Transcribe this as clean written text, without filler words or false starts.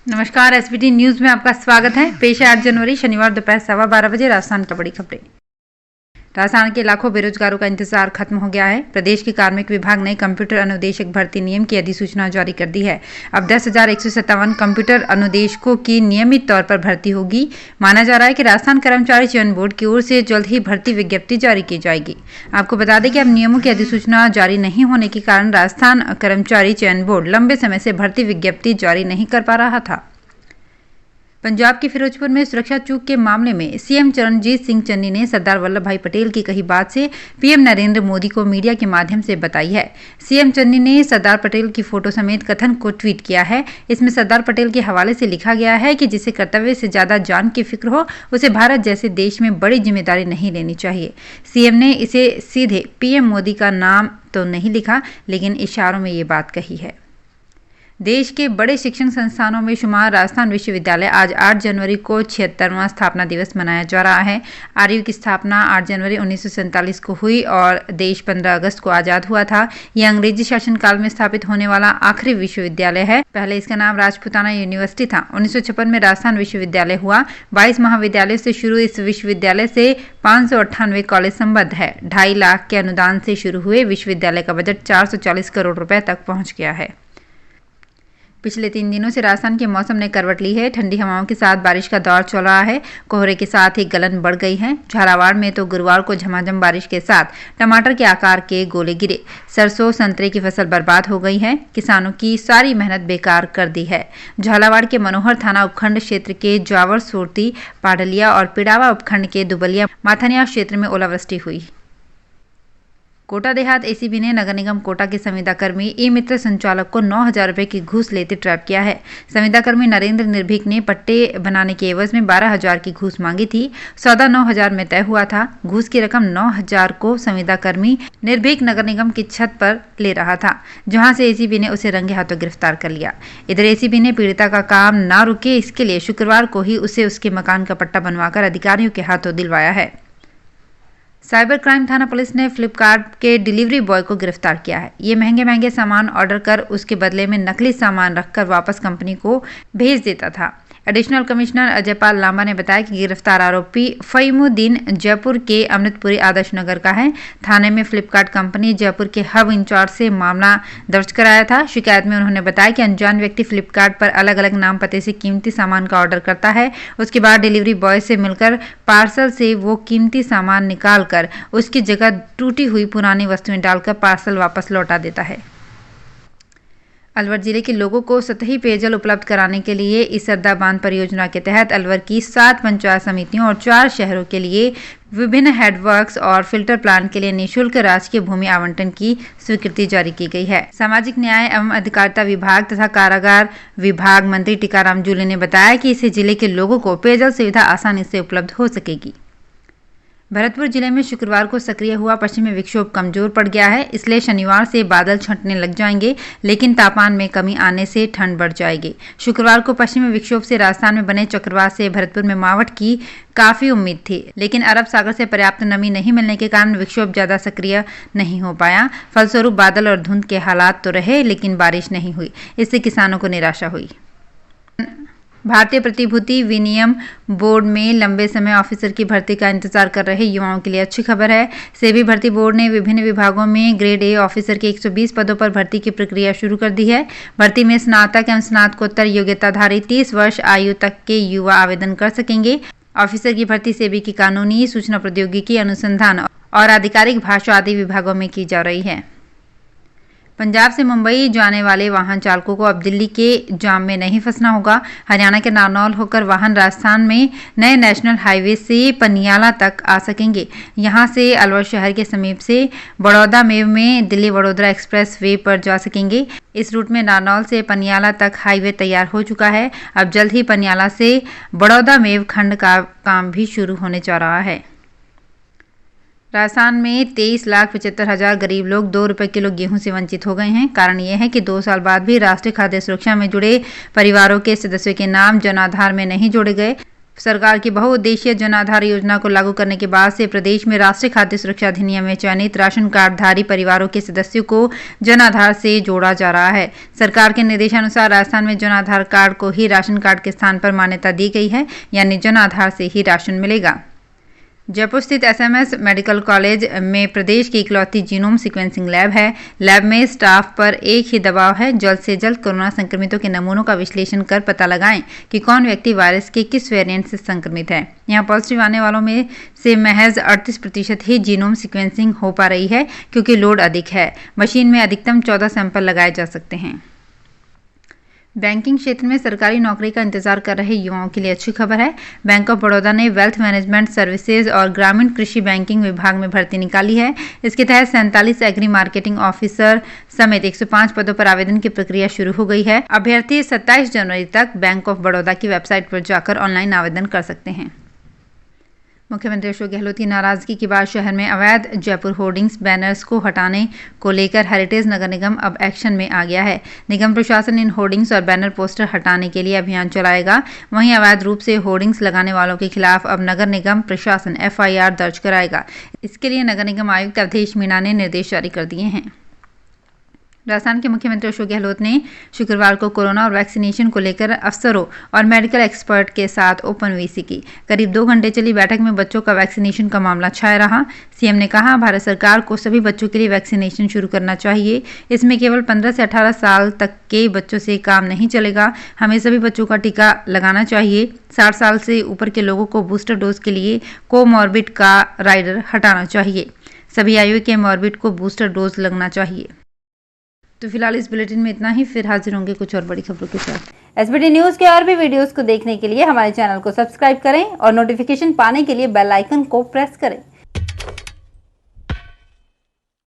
नमस्कार। SBT news में आपका स्वागत है। पेश है 8 जनवरी शनिवार दोपहर 12:15 बजे राजस्थान की बड़ी खबरें। राजस्थान के लाखों बेरोजगारों का इंतजार खत्म हो गया है। प्रदेश के कार्मिक विभाग ने कंप्यूटर अनुदेशक भर्ती नियम की अधिसूचना जारी कर दी है। अब 10,157 कंप्यूटर अनुदेशकों की नियमित तौर पर भर्ती होगी। माना जा रहा है कि राजस्थान कर्मचारी चयन बोर्ड की ओर से जल्द ही भर्ती विज्ञप्ति जारी की जाएगी। आपको बता दें कि अब नियमों की अधिसूचना जारी नहीं होने के कारण राजस्थान कर्मचारी चयन बोर्ड लंबे समय से भर्ती विज्ञप्ति जारी नहीं कर पा रहा था। पंजाब के फिरोजपुर में सुरक्षा चूक के मामले में सीएम चरणजीत सिंह चन्नी ने सरदार वल्लभ भाई पटेल की कही बात से पीएम नरेंद्र मोदी को मीडिया के माध्यम से बताई है। सीएम चन्नी ने सरदार पटेल की फोटो समेत कथन को ट्वीट किया है। इसमें सरदार पटेल के हवाले से लिखा गया है कि जिसे कर्तव्य से ज्यादा जान की फिक्र हो उसे भारत जैसे देश में बड़ी जिम्मेदारी नहीं लेनी चाहिए। सीएम ने इसे सीधे पीएम मोदी का नाम तो नहीं लिखा, लेकिन इशारों में ये बात कही है। देश के बड़े शिक्षण संस्थानों में शुमार राजस्थान विश्वविद्यालय आज 8 जनवरी को 76वां स्थापना दिवस मनाया जा रहा है। आरयू की स्थापना 8 जनवरी 1947 को हुई और देश 15 अगस्त को आजाद हुआ था। यह अंग्रेजी शासनकाल में स्थापित होने वाला आखिरी विश्वविद्यालय है। पहले इसका नाम राजपूताना यूनिवर्सिटी था। 1956 में राजस्थान विश्वविद्यालय हुआ। 22 महाविद्यालयों से शुरू इस विश्वविद्यालय से 598 कॉलेज संबद्ध है। 2.5 लाख के अनुदान से शुरू हुए विश्वविद्यालय का बजट 440 करोड़ रुपए तक पहुंच गया है। पिछले 3 दिनों से राजस्थान के मौसम ने करवट ली है। ठंडी हवाओं के साथ बारिश का दौर चल रहा है। कोहरे के साथ ही गलन बढ़ गई है। झालावाड़ में तो गुरुवार को झमाझम बारिश के साथ टमाटर के आकार के गोले गिरे। सरसों संतरे की फसल बर्बाद हो गई है। किसानों की सारी मेहनत बेकार कर दी है। झालावाड़ के मनोहर थाना उपखंड क्षेत्र के जावर सोरती, पाडलिया और पिड़ावा उपखंड के दुबलिया माथनिया क्षेत्र में ओलावृष्टि हुई। कोटा देहात एसीबी ने नगर निगम कोटा के संविदा कर्मी ई मित्र संचालक को 9,000 रुपए की घूस लेते ट्रैप किया है। संविदा कर्मी नरेंद्र निर्भीक ने पट्टे बनाने के एवज में 12,000 की घूस मांगी थी। सौदा 9,000 में तय हुआ था। घूस की रकम 9,000 को संविदा कर्मी निर्भीक नगर निगम की छत पर ले रहा था, जहां से एसीबी ने उसे रंगे हाथों गिरफ्तार कर लिया। इधर एसीबी ने पीड़िता का काम न रुके इसके लिए शुक्रवार को ही उसे उसके मकान का पट्टा बनवाकर अधिकारियों के हाथों दिलवाया है। साइबर क्राइम थाना पुलिस ने फ्लिपकार्ट के डिलीवरी बॉय को गिरफ्तार किया है। ये महंगे सामान ऑर्डर कर उसके बदले में नकली सामान रखकर वापस कंपनी को भेज देता था। एडिशनल कमिश्नर अजयपाल लांबा ने बताया कि गिरफ्तार आरोपी फईमुद्दीन जयपुर के अमृतपुरी आदर्श नगर का है। थाने में फ्लिपकार्ट कंपनी जयपुर के हब इंचार्ज से मामला दर्ज कराया था। शिकायत में उन्होंने बताया कि अनजान व्यक्ति फ्लिपकार्ट पर अलग अलग नाम पते से कीमती सामान का ऑर्डर करता है। उसके बाद डिलीवरी बॉय से मिलकर पार्सल से वो कीमती सामान निकाल कर उसकी जगह टूटी हुई पुरानी वस्तुएं डालकर पार्सल वापस लौटा देता है। अलवर जिले के लोगों को सतही पेयजल उपलब्ध कराने के लिए इसरदा बांध परियोजना के तहत अलवर की 7 पंचायत समितियों और 4 शहरों के लिए विभिन्न हेडवर्क्स और फिल्टर प्लांट के लिए निःशुल्क राजकीय भूमि आवंटन की स्वीकृति जारी की गई है। सामाजिक न्याय एवं अधिकारिता विभाग तथा कारागार विभाग मंत्री टीकाराम जूली ने बताया कि इससे जिले के लोगों को पेयजल सुविधा आसानी से उपलब्ध हो सकेगी। भरतपुर जिले में शुक्रवार को सक्रिय हुआ पश्चिमी विक्षोभ कमजोर पड़ गया है, इसलिए शनिवार से बादल छंटने लग जाएंगे, लेकिन तापमान में कमी आने से ठंड बढ़ जाएगी। शुक्रवार को पश्चिमी विक्षोभ से राजस्थान में बने चक्रवात से भरतपुर में मावठ की काफी उम्मीद थी, लेकिन अरब सागर से पर्याप्त नमी नहीं मिलने के कारण विक्षोभ ज्यादा सक्रिय नहीं हो पाया। फलस्वरूप बादल और धुंध के हालात तो रहे, लेकिन बारिश नहीं हुई। इससे किसानों को निराशा हुई। भारतीय प्रतिभूति विनिमय बोर्ड में लंबे समय ऑफिसर की भर्ती का इंतजार कर रहे युवाओं के लिए अच्छी खबर है। सेबी भर्ती बोर्ड ने विभिन्न विभागों में ग्रेड ए ऑफिसर के 120 पदों पर भर्ती की प्रक्रिया शुरू कर दी है। भर्ती में स्नातक एवं स्नातकोत्तर योग्यताधारी 30 वर्ष आयु तक के युवा आवेदन कर सकेंगे। ऑफिसर की भर्ती सेबी की कानूनी, सूचना प्रौद्योगिकी, अनुसंधान और आधिकारिक भाषा आदि विभागों में की जा रही है। पंजाब से मुंबई जाने वाले वाहन चालकों को अब दिल्ली के जाम में नहीं फंसना होगा। हरियाणा के नारनौल होकर वाहन राजस्थान में नए नेशनल हाईवे से पनियाला तक आ सकेंगे। यहां से अलवर शहर के समीप से बड़ौदा मेव में दिल्ली वडोदरा एक्सप्रेस वे पर जा सकेंगे। इस रूट में नारनौल से पनियाला तक हाईवे तैयार हो चुका है। अब जल्द ही पनियाला से बड़ौदा मेव खंड का काम भी शुरू होने जा रहा है। राजस्थान में 23,75,000 गरीब लोग 2 रुपए किलो गेहूं से वंचित हो गए हैं। कारण यह है कि 2 साल बाद भी राष्ट्रीय खाद्य सुरक्षा में जुड़े परिवारों के सदस्यों के नाम जन आधार में नहीं जोड़े गए। सरकार की बहुउद्देशीय जन आधार योजना को लागू करने के बाद से प्रदेश में राष्ट्रीय खाद्य सुरक्षा अधिनियम में चयनित राशन कार्डधारी परिवारों के सदस्यों को जन आधार से जोड़ा जा रहा है। सरकार के निर्देशानुसार राजस्थान में जन आधार कार्ड को ही राशन कार्ड के स्थान पर मान्यता दी गई है, यानी जन आधार से ही राशन मिलेगा। जयपुर स्थित एसएमएस मेडिकल कॉलेज में प्रदेश की इकलौती जीनोम सीक्वेंसिंग लैब है। लैब में स्टाफ पर एक ही दबाव है, जल्द से जल्द कोरोना संक्रमितों के नमूनों का विश्लेषण कर पता लगाएं कि कौन व्यक्ति वायरस के किस वेरिएंट से संक्रमित है। यहां पॉजिटिव आने वालों में से महज 38% ही जीनोम सीक्वेंसिंग हो पा रही है, क्योंकि लोड अधिक है। मशीन में अधिकतम 14 सैंपल लगाए जा सकते हैं। बैंकिंग क्षेत्र में सरकारी नौकरी का इंतजार कर रहे युवाओं के लिए अच्छी खबर है। बैंक ऑफ बड़ौदा ने वेल्थ मैनेजमेंट सर्विसेज और ग्रामीण कृषि बैंकिंग विभाग में भर्ती निकाली है। इसके तहत 47 एग्री मार्केटिंग ऑफिसर समेत 105 पदों पर आवेदन की प्रक्रिया शुरू हो गई है। अभ्यर्थी 27 जनवरी तक बैंक ऑफ बड़ौदा की वेबसाइट पर जाकर ऑनलाइन आवेदन कर सकते हैं। मुख्यमंत्री अशोक गहलोत की नाराजगी के बाद शहर में अवैध जयपुर होर्डिंग्स बैनर्स को हटाने को लेकर हेरिटेज नगर निगम अब एक्शन में आ गया है। निगम प्रशासन इन होर्डिंग्स और बैनर पोस्टर हटाने के लिए अभियान चलाएगा। वहीं अवैध रूप से होर्डिंग्स लगाने वालों के खिलाफ अब नगर निगम प्रशासन FIR दर्ज कराएगा। इसके लिए नगर निगम आयुक्त अवधेश मीणा ने निर्देश जारी कर दिए हैं। राजस्थान के मुख्यमंत्री अशोक गहलोत ने शुक्रवार को कोरोना और वैक्सीनेशन को लेकर अफसरों और मेडिकल एक्सपर्ट के साथ ओपन वीसी की। करीब 2 घंटे चली बैठक में बच्चों का वैक्सीनेशन का मामला छाया रहा। सीएम ने कहा, भारत सरकार को सभी बच्चों के लिए वैक्सीनेशन शुरू करना चाहिए। इसमें केवल 15 से 18 साल तक के बच्चों से काम नहीं चलेगा। हमें सभी बच्चों का टीका लगाना चाहिए। 60 साल से ऊपर के लोगों को बूस्टर डोज के लिए कोमॉर्बिड का राइडर हटाना चाहिए। सभी आयु के मॉर्बिड को बूस्टर डोज लगना चाहिए। तो फिलहाल इस बुलेटिन में इतना ही। फिर हाजिर होंगे कुछ और बड़ी खबरों के साथ। SBT न्यूज के और भी वीडियोस को देखने के लिए हमारे चैनल को सब्सक्राइब करें और नोटिफिकेशन पाने के लिए बेल आइकन को प्रेस करें।